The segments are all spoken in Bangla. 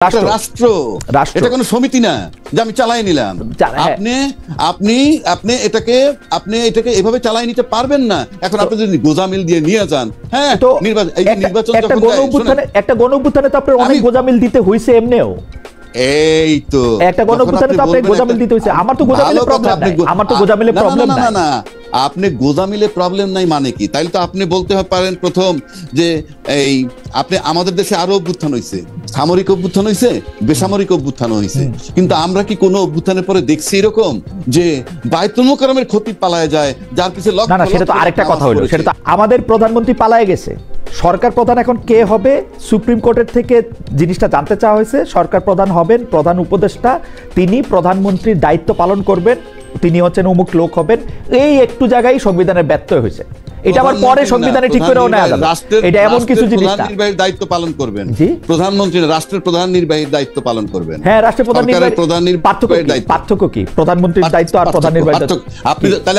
রাষ্ট্র, এটা কোনো সমিতি না যে আমি চালাই নিলাম। আপনি এটাকে এভাবে চালাই নিতে পারবেন না। এখন আপনি যদি গোজামিল দিয়ে নিয়ে যান, হ্যাঁ, নির্বাচন একটা গণঅভ্যুত্থানে তো আপনার অনেক গোজামিল দিতে হয়েছে এমনিও। এই তো একটা গণঅভ্যুত্থানে তো আপনাকে গোজামিল দিতে হয়েছে। আমার তো গোজামিলের প্রবলেম নাই, আমার তো গোজামিলের প্রবলেম নাই। না, আপনি গোজামিলে প্রবলেম নাই মানে কি? তাইলে তো আপনি বলতে পারেন প্রথম যে এই আপনি আমাদের দেশে আরো অভ্যুত্থান হয়েছে, সামরিক অভ্যুত্থান হয়েছে, বেসামরিক অভ্যুত্থান হয়েছে, কিন্তু আমরা কি কোনো অভ্যুত্থানের পরে দেখছি এরকম যে বায়তুল মোকাররমের ক্ষতি পালায় যায়, যার পিছনে লক্ষ? না, সেটা তো আরেকটা কথা হলো। সেটা তো আমাদের প্রধানমন্ত্রী পালায় গেছে, সরকার প্রধান এখন কে হবে সুপ্রিম কোর্টের থেকে জিনিসটা জানতে চাওয়া হয়েছে। সরকার প্রধান হবেন প্রধান উপদেষ্টা, তিনি প্রধানমন্ত্রীর দায়িত্ব পালন করবেন, তিনি হচ্ছেন অমুক লোক হবেন। এই একটু জায়গায় সংবিধানের ব্যত্যয় হয়েছে। এটা আবার পরে সংবিধানে ঠিক করেও নেওয়া যাবে। এটা এমন কিছু জিনিস না। নির্বাহীর দায়িত্ব পালন করবেন প্রধানমন্ত্রী, রাষ্ট্রের প্রধান নির্বাহীর দায়িত্ব পালন করবেন। হ্যাঁ, রাষ্ট্রের প্রধান পার্থক্য কি? প্রধানমন্ত্রীর দায়িত্ব আর প্রধান নির্বাহীর দায়িত্ব।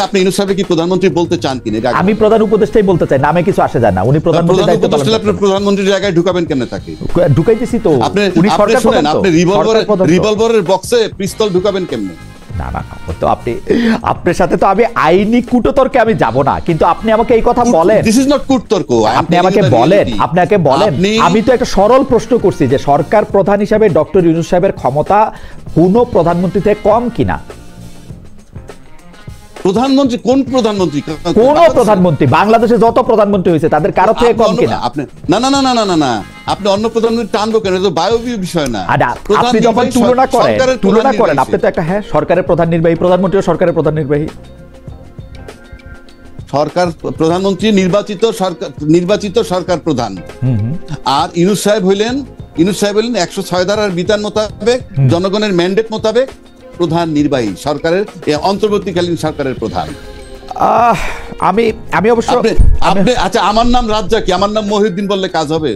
আপনি ইউনূস সাহেবকে কি প্রধানমন্ত্রী বলতে চান কিনা? আমি প্রধান উপদেষ্টাই বলতে চাই, নামে কিছু আসে যায় না। উনি প্রধানমন্ত্রীর দায়িত্ব পালন করেন। আপনি প্রধানমন্ত্রীর জায়গায় ঢুকাবেন কেন তাকে? ঢুকাইতেছি তো। উনি সরকার প্রধান, আপনি রিভলভারের বক্সে পিস্তল ঢুকাবেন কেমনে? না, তো আপনার সাথে তো আমি আইনি কুটতর্কে আমি যাব না, কিন্তু আপনি আমাকে এই কথা বলেন। দিস ইজ নট কুটতর্ক। আপনি আমাকে বলেন, আমি তো একটা সরল প্রশ্ন করছি যে সরকার প্রধান হিসাবে ডক্টর ইউনূস সাহেবের ক্ষমতা কোন প্রধানমন্ত্রী থেকে কম কিনা? প্রধানমন্ত্রী কোন প্রধানমন্ত্রী? কোন প্রধানমন্ত্রী বাংলাদেশে যত প্রধানমন্ত্রী হয়েছে তাদের কারো থেকে কম কিনা? আপনি না, আপনি অন্য প্রধানমন্ত্রী টানবো কেন? এটা তো বায়বীয় বিষয় না। আপনি যখন তুলনা করেন আপনি তো একটা, হ্যাঁ, সরকারের প্রধান নির্বাহী, প্রধানমন্ত্রীও সরকারের প্রধান নির্বাহী। সরকার প্রধানমন্ত্রী নির্বাচিত সরকার প্রধান, আর ইউনূস সাহেব হইলেন 106 ধারার বিধান মোতাবেক, জনগণের ম্যান্ডেট মোতাবেক প্রধান নির্বাহী সরকারের, অন্তর্বর্তীকালীন সরকারের প্রধান। আমি অবশ্য আচ্ছা, আমার নাম রাজ্জাকি, আমার নাম মহিউদ্দিন বললে কাজ হবে?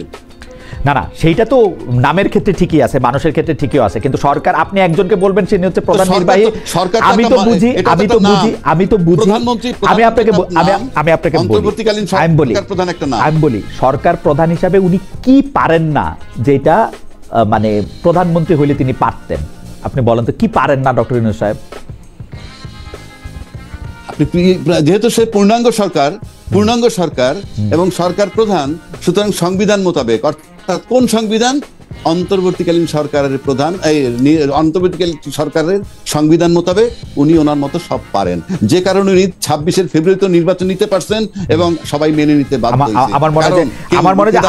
না, সেইটা তো নামের ক্ষেত্রে ঠিকই আছে, মানুষের ক্ষেত্রে ঠিকই আছে, কিন্তু সরকার আপনি একজনকে বলবেন সে হচ্ছে প্রধান নির্বাহী। আমি তো বুঝি আমি আপনাকে বলি সরকার প্রধান হিসাবে উনি কি পারেন না, যেটা মানে প্রধানমন্ত্রী হইলে তিনি পারতেন। আপনি বলেন তো কি পারেন না ডক্টর ইউনূস সাহেব? যেহেতু সে পূর্ণাঙ্গ সরকার এবং সরকার প্রধান, সুতরাং সংবিধান মোতাবেক, অর্থাৎ কোন সংবিধান? অন্তর্বর্তীকালীন সরকারের প্রধান, অন্তর্বর্তীকালীন সরকারের সংবিধান মোতাবেক উনি ওনার মতো সব পারেন, যে কারণে উনি 26 ফেব্রুয়ারি নির্বাচন নিতে পারছেন এবং সবাই মেনে নিতে বাধ্য হয়েছে। আমার মনে হয়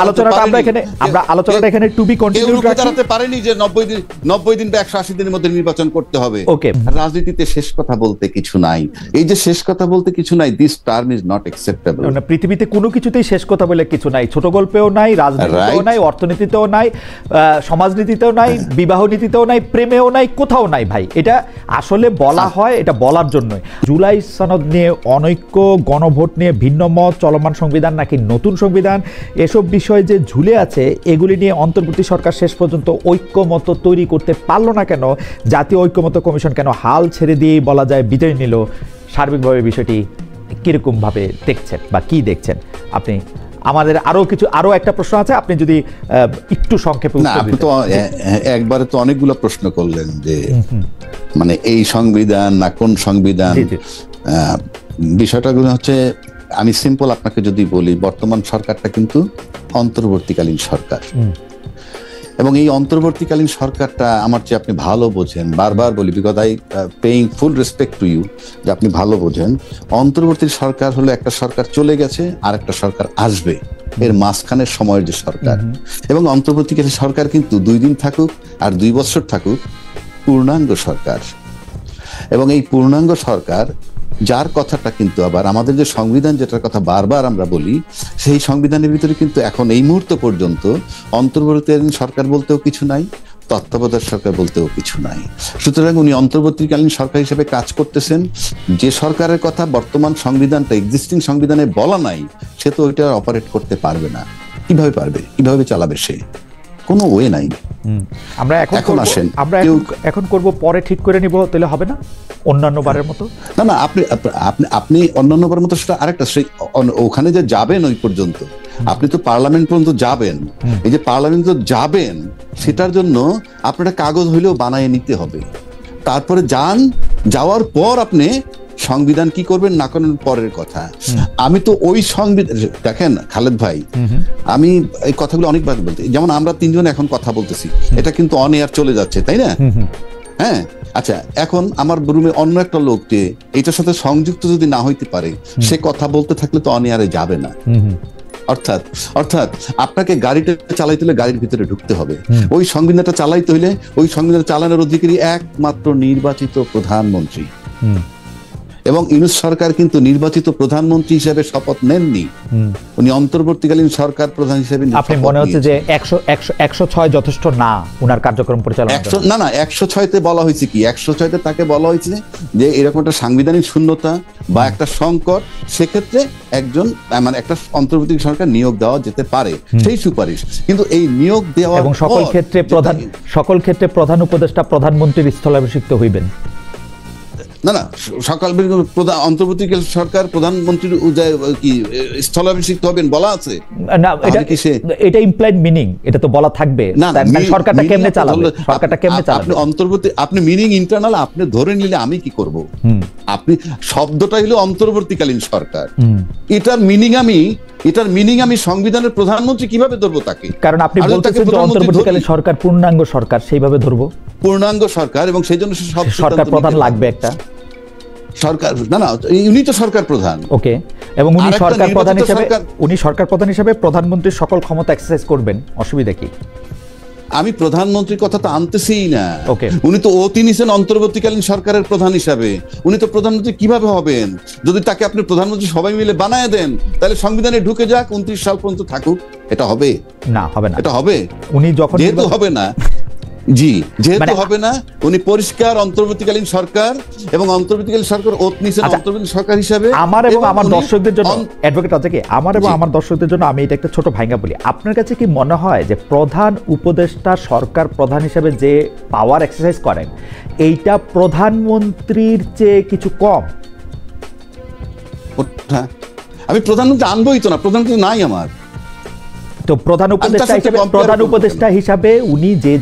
আলোচনাটা এখানে টু বি কন্টিনিউড রাখতে পারেনি যে 90 দিন বা 180 দিনের মধ্যে নির্বাচন করতে হবে। ওকে, রাজনীতিতে শেষ কথা বলতে কিছু নাই। এই যে শেষ কথা বলতে কিছু নাই, this term is not acceptable. পৃথিবীতে কোনো কিছুতেই শেষ কথা বলে কিছু নাই। ছোট গল্পেও নাই, রাজনীতিতেও নাই, অর্থনীতিতেও নাই, সমাজনীতিতেও নাই, বিবাহ নীতিতেও নাই, প্রেমেও নাই, কোথাও নাই ভাই। এটা আসলে বলা হয়, এটা বলার জন্যই। জুলাই সনদ নিয়ে অনৈক্য, গণভোট নিয়ে ভিন্ন মত, চলমান সংবিধান নাকি নতুন সংবিধান, এসব বিষয় যে ঝুলে আছে, এগুলি নিয়ে অন্তর্বর্তী সরকার শেষ পর্যন্ত ঐক্যমত তৈরি করতে পারলো না কেন? জাতীয় ঐক্যমত কমিশন কেন হাল ছেড়ে দিয়েই বলা যায় বিদায় নিল? সার্বিকভাবে বিষয়টি কিরকম ভাবে দেখছেন বা কি দেখছেন আপনি? আমাদের আরো একটা প্রশ্ন আছে, আপনি যদি একটু সংক্ষেপে উত্তর দিতেন। তো একবারে তো অনেকগুলো প্রশ্ন করলেন যে মানে এই সংবিধান না কোন সংবিধান। বিষয়টা হচ্ছে, আমি সিম্পল আপনাকে যদি বলি, বর্তমান সরকারটা কিন্তু অন্তর্বর্তীকালীন সরকার, এবং এই অন্তর্বর্তীকালীন সরকারটা আমার চেয়ে আপনি ভালো বোঝেন। বারবার বলি, because I paying full respect to you, যে আপনি ভালো বোঝেন। অন্তর্বর্তী সরকার হলো একটা সরকার চলে গেছে আর একটা সরকার আসবে, এর মাঝখানের সময়ের যে সরকার। এবং অন্তর্বর্তীকালীন সরকার কিন্তু 2 দিন থাকুক আর 2 বছর থাকুক, পূর্ণাঙ্গ সরকার। এবং এই পূর্ণাঙ্গ সরকার, যার কথাটা কিন্তু আবার আমাদের যে সংবিধান, যেটার কথা বারবার আমরা বলি, সেই সংবিধানের ভিতরে কিন্তু এখন এই মুহূর্ত পর্যন্ত অন্তর্বর্তীকালীন সরকার বলতেও কিছু নাই, তত্ত্বাবধায়ক সরকার বলতেও কিছু নাই। সুতরাং উনি অন্তর্বর্তীকালীন সরকার হিসেবে কাজ করতেছেন। যে সরকারের কথা বর্তমান সংবিধানটা, এক্সিস্টিং সংবিধানে বলা নাই, সে তো ওইটা অপারেট করতে পারবে না। কিভাবে পারবে? কিভাবে চালাবে সে? কোনো ওয়ে নাই। আমরা এখন আসেন, আমরা এখন করব, পরে ঠিক করে নিব, তাহলে হবে না অন্যান্য বারের মতো? না না, আপনি অন্যান্য বারের মতো সেটা আরেকটা, ওখানে যে যাবেন ওই পর্যন্ত, আপনি তো পার্লামেন্ট পর্যন্ত যাবেন, এই যে পার্লামেন্ট যাবেন সেটার জন্য আপনার কাগজ হইলেও বানিয়ে নিতে হবে। তারপরে যাওয়ার পর আপনি সংবিধান কি করবেন না করেন পরের কথা। আমি তো ওই সংবিধান, দেখেন খালেদ ভাই, আমি এই কথাগুলো অনেকবার বলতে, যেমন আমরা তিনজন এখন কথা বলতেছি, এটা কিন্তু অন এয়ার চলে যাচ্ছে, তাই না? হ্যাঁ, আচ্ছা, এখন আমার রুমে অন্য একটা লোককে এটার সাথে সংযুক্ত যদি না হইতে পারে, সে কথা বলতে থাকলে তো অন এয়ারে যাবে না। অর্থাৎ আপনাকে গাড়িটা চালাইতে হলে গাড়ির ভিতরে ঢুকতে হবে। ওই সংবিধানটা চালাইতে হলে ওই সংবিধান চালানোর অধিকারী একমাত্র নির্বাচিত প্রধানমন্ত্রী। এবং ইউনূস সরকার কিন্তু নির্বাচিত প্রধানমন্ত্রী হিসেবে শপথ নেননি, উনি অন্তর্বর্তীকালীন সরকার প্রধান হিসেবে। আপনি মনে হচ্ছে যে 106 যথেষ্ট না উনার কার্যক্রম পরিচালনা? না না, 106তে বলা হয়েছে কি, 106তে তাকে বলা হয়েছে যে এরকম একটা সাংবিধানিক শূন্যতা বা একটা সংকট, সেক্ষেত্রে একজন মানে একটা অন্তর্বর্তী সরকার নিয়োগ দেওয়া যেতে পারে, সেই সুপারিশ। কিন্তু এই নিয়োগ দেওয়া এবং সকল ক্ষেত্রে প্রধান উপদেষ্টা প্রধানমন্ত্রীর স্থলাভিষিক্ত হইবেন। না না, সকাল অন্তর্বর্তীকালীন সরকার প্রধানমন্ত্রীর কি স্থলাভিষিক্ত হবেন বলা আছে না? এটা ইমপ্লাইড মিনিং, এটা তো বলা থাকবে না। সরকারটা কেমনে চালাবে, সরকারটা কেমনে চালাবে? আপনি মিনিং ইন্টারনাল আপনি ধরে নিলে আমি কি করব? আপনি শব্দটা হলো অন্তর্বর্তীকালীন সরকার, এটার মিনিং আমি সংবিধানের প্রধানমন্ত্রী কিভাবে ধরবো তাকে? কারণ আপনি বলতেছেন যে অন্তর্বর্তীকালীন সরকার পূর্ণাঙ্গ সরকার, সেইভাবে ধরবো পূর্ণাঙ্গ সরকার, এবং সেই জন্য সরকার প্রধান লাগবে একটা সরকার। না না, উনি তো সরকার প্রধান। ওকে, এবং উনি সরকার প্রধান হিসেবে প্রধানমন্ত্রীর সকল ক্ষমতা এক্সারসাইজ করবেন, অসুবিধা কি? আমি প্রধানমন্ত্রীর কথা তো আনতেছিই না। উনি তো অতি নিছেন অন্তর্বর্তীকালীন সরকারের প্রধান হিসাবে। উনি তো প্রধানমন্ত্রী কিভাবে হবেন? যদি তাকে আপনি প্রধানমন্ত্রী সবাই মিলে বানায় দেন, তাহলে সংবিধানে ঢুকে যাক, 29 সাল পর্যন্ত থাকুক, এটা হবে না? হবে না, এটা হবে। উনি যখন যেহেতু হবে না, যেহেতু হবে না, উনি পরিষ্কার অন্তর্বর্তীকালীন সরকার, এবং অন্তর্বর্তীকালীন সরকার অন্তর্বর্তী সরকার হিসাবে। আমার এবং আমার দর্শকদের জন্য অ্যাডভোকেট আছে কি, আমার এবং আমার দর্শকদের জন্য আমি এটা একটা ছোট ভাঙা বলি। আপনার কাছে কি মনে হয় যে প্রধান উপদেষ্টা সরকার প্রধান হিসেবে যে পাওয়ার এক্সারসাইজ করেন, এইটা প্রধানমন্ত্রীর চেয়ে কিছু কম? আমি প্রধানমন্ত্রী আনবই তো না, প্রধানমন্ত্রী নাই আমার। তো প্রধান উপদেষ্টা হিসাবে উনি যে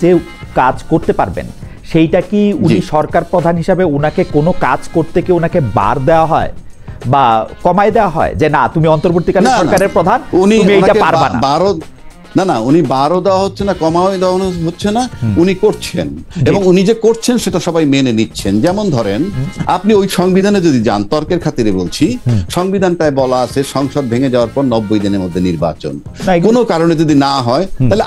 কাজ করতে পারবেন, সেইটা কি উনি সরকার প্রধান হিসাবে উনাকে কোনো কাজ করতে কি উনাকে বার দেওয়া হয় বা কমাই দেওয়া হয় যে না তুমি অন্তর্বর্তীকালীন সরকারের প্রধান, তুমি এটা পারবা না? না না, উনি 12 দেওয়া হচ্ছে না, কমাও দেওয়া হচ্ছে না, উনি করছেন, এবং উনি যে করছেন সেটা সবাই মেনে নিচ্ছেন। যেমন ধরেন, আপনি ওই সংবিধানে যদি যান, তর্কের খাতিরে বলছি, সংবিধানটায় বলা আছে সংসদ ভেঙে যাওয়ার পর 90 দিনের মধ্যে নির্বাচন। কোনো কারণে যদি না হয় তাহলে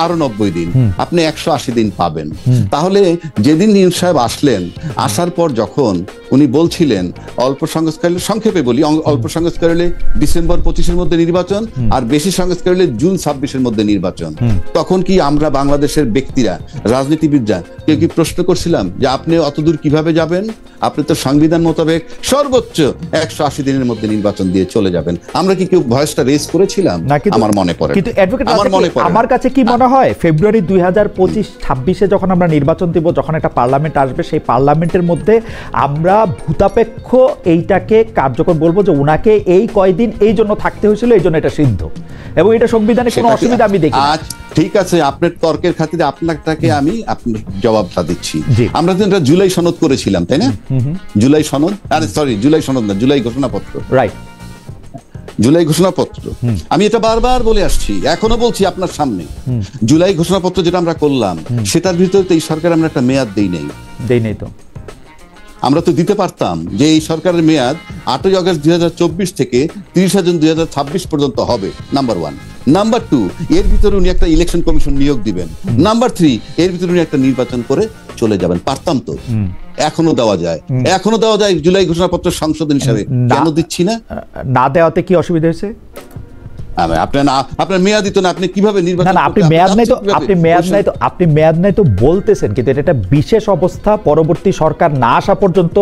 আরো 90 দিন, আপনি 180 দিন পাবেন। তাহলে যেদিন ইউনূস সাহেব আসলেন, আসার পর যখন উনি বলছিলেন অল্প সংস্কার হলে, সংক্ষেপে বলি, অল্প সংস্কার হলে ডিসেম্বর 25-এর মধ্যে নির্বাচন, আর বেশি সংস্কার হলে জুন 26-এর মধ্যে নির্বাচন, তখন কি আমরা বাংলাদেশের ব্যক্তিরা, রাজনীতিবিদরা কেউ কি প্রশ্ন করছিলাম যে আপনি অতদূর কিভাবে যাবেন? আপনি তো সংবিধান মোতাবেক সর্বোচ্চ 180 দিনের মধ্যে নির্বাচন দিয়ে চলে যাবেন। আমরা কি কেউ ভয়েসটা রেজ করেছিলাম? আমার মনে পড়ে। কিন্তু আমার কাছে কি মনে হয়, ফেব্রুয়ারি 2025-26-এ যখন আমরা নির্বাচন দিব, যখন একটা পার্লামেন্ট আসবে, সেই পার্লামেন্টের মধ্যে আমরা ভূতাপেক্ষ এইটাকে কার্যকর বলবো যে উনাকে এই কয়দিন এই জন্য থাকতে হয়েছিল, এই জন্য এটা সিদ্ধ, এবং এটা সংবিধানে কোনো অসুবিধা আমি দেখি। ঠিক আছে, আপনার তর্কের খাতিরে আপনাকে আমি আপনার জবাবটা দিচ্ছি। আমরা তো এটা জুলাই সনদ করেছিলাম, তাই না? জুলাই সনদ, জুলাই সনদ না, জুলাই ঘোষণাপত্র, রাইট? জুলাই ঘোষণাপত্র, আমি এটা বারবার বলে আসছি, এখনো বলছি আপনার সামনে। জুলাই ঘোষণাপত্র যেটা আমরা করলাম, সেটার ভিতরে তো এই সরকার আমরা একটা মেয়াদ দেই নাই তো। আমরা তো দিতে পারতাম যে এই সরকারের মেয়াদ 8ই আগস্ট 2024 থেকে 30 জুন 2026 পর্যন্ত হবে, নাম্বার 1। নাম্বার 2, এর ভিতরে উনি একটা ইলেকশন কমিশন নিয়োগ দিবেন। নাম্বার 3, এর ভিতরে উনি একটা নির্বাচন করে চলে যাবেন। পারতাম তো, এখনো দেওয়া যায় জুলাই ঘোষণাপত্র সংশোধন হিসাবে। কেন দিচ্ছি না? না দেওয়াতে কি অসুবিধা হয়েছে? আপনার মেয়াদ দিত না, আপনি কিভাবে নির্বাচন? না, আপনি মেয়াদ নাই তো বলতেছেন, কিন্তু এটা একটা বিশেষ অবস্থা। পরবর্তী সরকার না আসা পর্যন্ত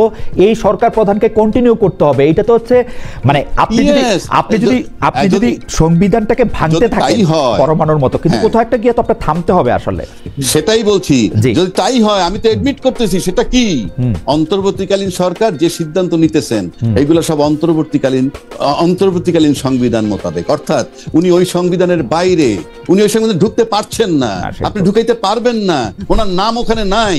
এই সরকার প্রধানকে কন্টিনিউ করতে হবে। এটা তো হচ্ছে মানে আপনি যদি সংবিধানটাকে ভাঙতে থাকেন পরমাণুর মতো, কিন্তু কোথাও একটা গিয়ে তো আপনার থামতে হবে আসলে। সেটাই বলছি, যদি তাই হয়, আমি তো এডমিট করতেছি, সেটা কি অন্তর্বর্তীকালীন সরকার যে সিদ্ধান্ত নিতেছেন এগুলো সব অন্তর্বর্তীকালীন সংবিধান মোতাবেক, অর্থাৎ উনি ওই সংবিধানের বাইরে, উনি ওই সংবিধানে ঢুকতে পারছেন না, আপনি ঢুকাইতে পারবেন না, ওনার নাম ওখানে নাই,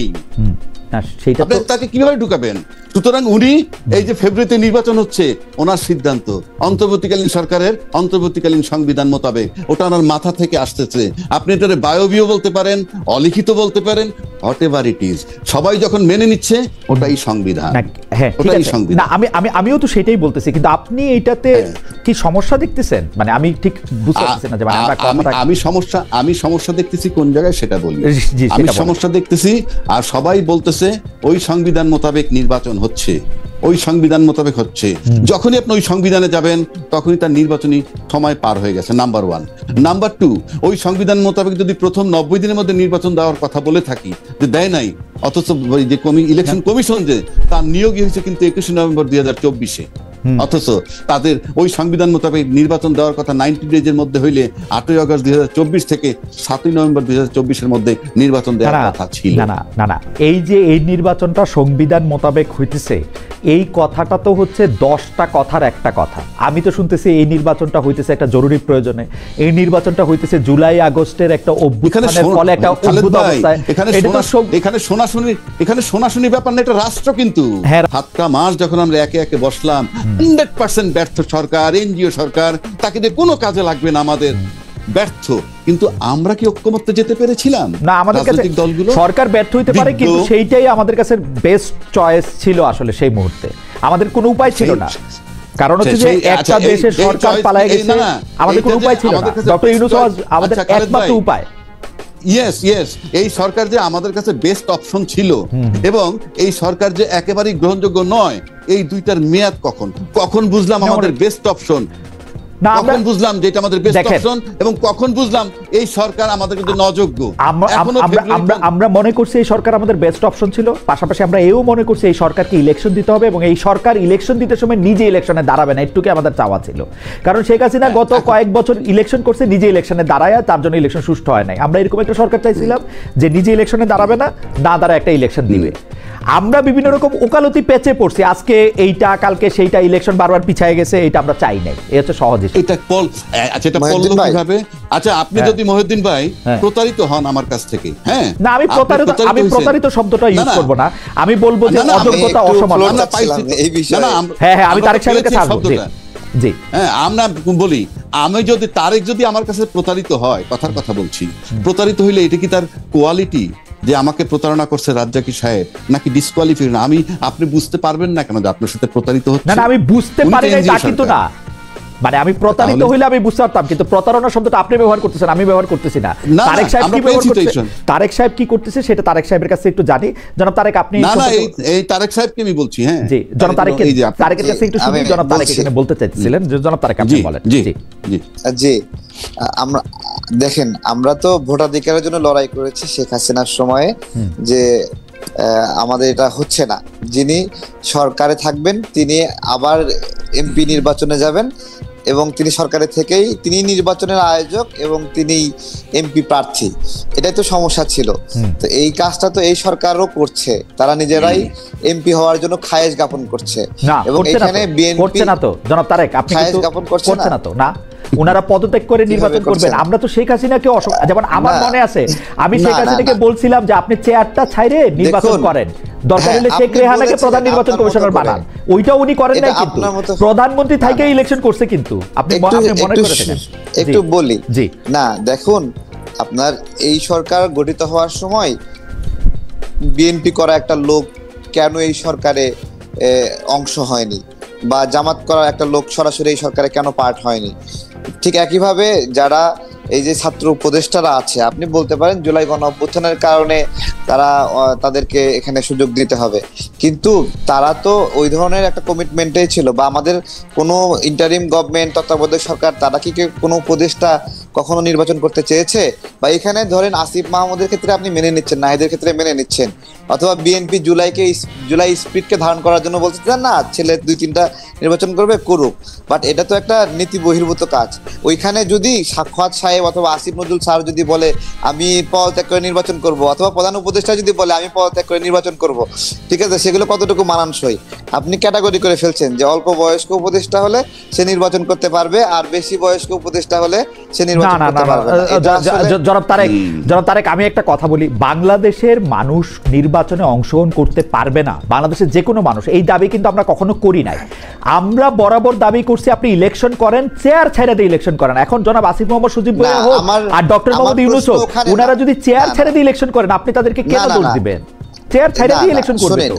তাকে কিভাবে ঢুকাবেন? সুতরাং উনি এই যে ফেব্রুয়ারিতে নির্বাচন হচ্ছে, ওনার সিদ্ধান্ত অন্তর্বর্তীকালীন সরকারের অন্তর্বর্তীকালীন সংবিধান মোতাবেক, ওটা ওনার মাথা থেকে আসতেছে। আপনি এটারে বায়বীয় বলতে পারেন, অলিখিত বলতে পারেন, হোয়াটএভার ইট ইজ, সবাই যখন মেনে নিচ্ছে ওটাই সংবিধান। হ্যাঁ, আমিও তো সেটাই বলতেছি, কিন্তু আপনি এটাতে কি সমস্যা দেখতেছেন? মানে আমি ঠিক বুঝতে পারছি না যে আমি সমস্যা দেখতেছি কোন জায়গায় সেটা বলি। আমি সমস্যা দেখতেছি, আর সবাই বলতেছে ওই সংবিধান মোতাবেক নির্বাচন হচ্ছে, ওই সংবিধান মোতাবেক হচ্ছে। যখনই আপনি ওই সংবিধানে যাবেন তখনই তার নির্বাচনী সময় পার হয়ে গেছে, নাম্বার 1। নাম্বার 2, ওই সংবিধান মোতাবেক যদি প্রথম 90 দিনের মধ্যে নির্বাচন দেওয়ার কথা বলে থাকি, যে দেয় নাই, অথচ যে ইলেকশন কমিশন যে তার নিয়োগই হয়েছে কিন্তু 21 নভেম্বর 2024-এ, অথচ তাদের ওই সংবিধান মোতাবেক নির্বাচন দেওয়ার কথা 90 ডেজের মধ্যে হইলে 8ই আগস্ট 2024 থেকে 7ই নভেম্বর 2024-এর মধ্যে নির্বাচন দেওয়ার কথা ছিল। না, এই যে এই নির্বাচনটা সংবিধান মোতাবেক হইতেছে, এই কথাটা তো হচ্ছে 10টা কথার একটা কথা। আমি তো শুনতেছি এই নির্বাচনটা হইতেছে একটা জরুরি প্রয়োজনে, এই নির্বাচনটা হইতেছে জুলাই আগস্টের একটা অভ্যুত্থানের ফলে একটা অদ্ভুত অবস্থায়। এখানে শোনাশুনি ব্যাপার না, এটা রাষ্ট্র। কিন্তু 7টা মাস যখন আমরা একে একে বসলাম, 100% ব্যর্থ সরকার, এনজিও সরকার, তাকে দিয়ে কোনো কাজে লাগবে না, আমাদের ব্যর্থ। কিন্তু আমরা কি ঐক্যমত্যে যেতে পেরেছিলাম? না, আমাদের কাছে সরকার ব্যর্থ হইতে পারে, কিন্তু সেইটাই আমাদের কাছে বেস্ট চয়েস ছিল আসলে সেই মুহূর্তে। আমাদের কোনো উপায় ছিল না, কারণ হচ্ছে যে একটা দেশের সরকার পালায় গেছে, আমাদের কোনো উপায় ছিল না। ডক্টর ইউনূস আমাদের একমাত্র উপায়। ইয়েস, এই সরকার যে আমাদের কাছে বেস্ট অপশন ছিল, এবং এই সরকার যে একেবারেই গ্রহণযোগ্য নয়, এই দুইটার মেয়াদ কখন বুঝলাম আমাদের বেস্ট অপশন? কখন বুঝলাম যে এটা আমাদের বেস্ট অপশন, এবং কখন বুঝলাম এই সরকার আমাদের কিন্তু অযোগ্য? আমরা মনে করছি এই সরকার আমাদের বেস্ট অপশন ছিল, পাশাপাশি আমরা এও মনে করছি এই সরকারকে ইলেকশন দিতে হবে, এবং এই সরকার ইলেকশন দিতে সময় নিজে ইলেকশনে দাঁড়াবে না, এটুকু আমাদের চাওয়া ছিল। কারণ শেখ হাসিনা গত কয়েক বছর ইলেকশন করছে, নিজে ইলেকশনে দাঁড়ায়, তার জন্য ইলেকশন সুষ্ঠু হয় নাই। আমরা এরকম একটা সরকার চাইছিলাম যে নিজে ইলেকশনে দাঁড়াবে না, দাঁড়ায় একটা ইলেকশন দিবে। আমরা বিভিন্ন রকম ওকালতি পেঁচে পড়ছি, আজকে এইটা, কালকে সেইটা, ইলেকশন বারবার পিছিয়ে গেছে, এটা আমরা চাই নাই। এই হচ্ছে সহজ। আচ্ছা, আপনি যদি মহিউদ্দিন ভাই প্রতারিত হন আমার কাছ থেকে, না, আমি প্রতারিত শব্দটা ইউজ করব না, আমি বলবো যে অযোগ্যতা, অসমানতা। আমি তারেক সাহেবের কাছে আসবো। জি, আমরা বলি, তারেক যদি আমার কাছে প্রতারিত হয়, কথার কথা বলছি, প্রতারিত হইলে এটা কি তার কোয়ালিটি যে আমাকে প্রতারণা করছে রাজ্জাকি সাহেব, নাকি ডিসকোয়ালিফিকেশন? আপনি বুঝতে পারবেন না কেন যে আপনার সাথে প্রতারিত হচ্ছে? না, আমি বুঝতে পারি না তা কিন্তু না, মানে আমি প্রতারিত হইলে আমি বুঝতে পারতাম, কিন্তু প্রতারণা শব্দটা আপনি ব্যবহার করতেছেন, আমি ব্যবহার করতেছি না। তারেক সাহেব কি করতেছে সেটা তারেক সাহেবের কাছে একটু জানি। জনাব তারেক, আপনি এই তারেক সাহেবকে আমি বলছি। জি, জনাব তারেকের কাছে একটু শুনি। জনাব তারেক এখানে বলতে চাইছিলেন, জনাব তারেক আপনি বলেন। জি, আমরা দেখেন, আমরা তো ভোটাধিকারের জন্য লড়াই করেছি শেখ হাসিনার সময়ে, যে আমাদের এটা হচ্ছে না। যিনি সরকারে থাকবেন তিনি আবার এমপি নির্বাচনে যাবেন, এবং তিনি সরকারে থেকেই তিনি নির্বাচনের আয়োজক এবং তিনি এমপি প্রার্থী। এটাই তো সমস্যা ছিল। তো এই কাজটা তো এই সরকারও করছে, তারা নিজেরাই এমপি হওয়ার জন্য খায়েশ জ্ঞাপন করছে, এবং এখানে বিএনপি করছে না। তো জনাব তারেক, আপনি খায়েশ জ্ঞাপন করছে না তো? না, ওনারা পদত্যাগ করে নির্বাচন করবেন। আমরা তো শেখ হাসিনাকে, যেমন আমার মনে আছে, আমি শেখ হাসিনাকে বলছিলাম যে আপনি চেয়ারটা ছাইরে নির্বাচন করেন, দরকার হলে শেখ রেহানাকে প্রধান নির্বাচন কমিশনার বানান। ওইটা উনি করেন নাই, কিন্তু প্রধানমন্ত্রী থেকে ইলেকশন করছে। কিন্তু আপনি মনে করে থাকেন। একটু বলি, জি, না দেখুন, আপনার এই সরকার গঠিত হওয়ার সময় বিএনপি করা একটা লোক কেন এই সরকারে অংশ হয়নি, বা জামাত করা একটা লোক সরাসরি এই সরকারে কেন পার্ট হয়নি? ঠিক একইভাবে যারা এই যে ছাত্র উপদেষ্টারা আছে, আপনি বলতে পারেন জুলাই গণ অভ্যুত্থানের কারণে তারা তাদেরকে এখানে সুযোগ দিতে হবে, কিন্তু তারা তো ওই ধরনের একটা কমিটমেন্টেই ছিল। বা আমাদের কোনো ইন্টারিম গভর্নমেন্ট, তত্ত্বাবধায়ক সরকার, তারা কি কোনো উপদেষ্টা কখনো নির্বাচন করতে চেয়েছে? বা এখানে ধরেন আসিফ মাহমুদের ক্ষেত্রে আপনি মেনে নিচ্ছেন, নাহিদের ক্ষেত্রে মেনে নিচ্ছেন, অথবা বিএনপি জুলাই স্পিডকে ধারণ করার জন্য বলতে চান না ছেলে 2-3টা নির্বাচন করবে, করুক, বাট এটা তো একটা নীতি বহির্ভূত কাজ। ওইখানে যদি সাক্ষাৎ সাহেব অথবা আসিফ নজরুল স্যার যদি বলে আমি পদত্যাগ করে নির্বাচন করব, অথবা প্রধান উপদেষ্টা যদি বলে আমি পদত্যাগ করে নির্বাচন করব, ঠিক আছে, সেগুলো কতটুকু মানানসই? আপনি ক্যাটাগরি করে ফেলছেন যে অল্প বয়স্ক উপদেষ্টা হলে সে নির্বাচন করতে পারবে, আর বেশি বয়স্ক উপদেষ্টা হলে সে নির্বাচন করতে পারবে না। জনাব তারেক, আমি একটা কথা বলি, বাংলাদেশের মানুষ নির্বাচনে অংশগ্রহণ করতে পারবে না, বাংলাদেশের যে কোনো মানুষ, এই দাবি কিন্তু আমরা কখনো করি নাই। আমরা বরাবর দাবি করছি আপনি ইলেকশন করেন, চেয়ার ছেড়ে দিয়ে ইলেকশন করেন। এখন জনাব আসিফ মোহাম্মদ সজীব ভুঁইয়া হোক আর ডক্টর মোহাম্মদ ইউনূস হোক, ওনারা যদি চেয়ার ছেড়ে দিয়ে ইলেকশন করেন, আপনি তাদেরকে কেন দোষ দিবেন? চেয়ার ছেড়ে দিয়ে ইলেকশন করবে তো।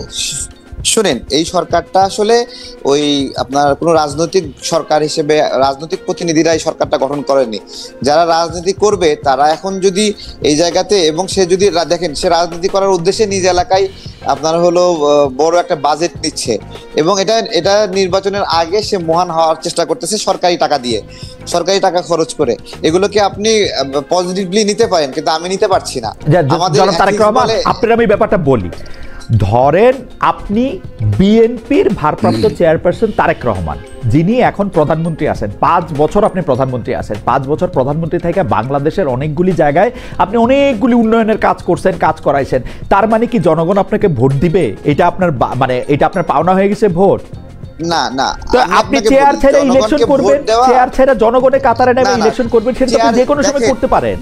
শুনেন, এই সরকারটা আসলে ওই আপনার কোন রাজনৈতিক সরকার হিসেবে রাজনৈতিক প্রতিনিধিরা এই সরকারটা গঠন করেনি। যারা রাজনীতি করবে তারা এখন যদি এই জায়গাতে, এবং সে যদি দেখেন সে রাজনীতি করার উদ্দেশ্যে নিজ এলাকায় আপনার হলো বড় একটা বাজেট নিচ্ছে, এবং এটা নির্বাচনের আগে সে মহান হওয়ার চেষ্টা করতেছে সরকারি টাকা দিয়ে, সরকারি টাকা খরচ করে। এগুলোকে আপনি পজিটিভলি নিতে পারেন, কিন্তু আমি নিতে পারছি না। আপনার আমি ব্যাপারটা বলি, ধরেন আপনি বিএনপির ভারপ্রাপ্ত চেয়ারপারসন তারেক রহমান, যিনি এখন প্রধানমন্ত্রী আছেন, 5 বছর আপনি প্রধানমন্ত্রী আছেন, 5 বছর প্রধানমন্ত্রী থেকে বাংলাদেশের অনেকগুলি জায়গায় আপনি অনেকগুলি উন্নয়নের কাজ করছেন, কাজ করাইছেন। তার মানে কি জনগণ আপনাকে ভোট দিবে? এটা আপনার এটা আপনার পাওনা হয়ে গেছে ভোট? না না, তো আপনি চেয়ার ছেড়ে ইলেকশন করবেন, চেয়ার ছেড়ে জনগণের কাতারে নেমে ইলেকশন করবেন, সেটা আপনি যে কোনো সময় করতে পারেন।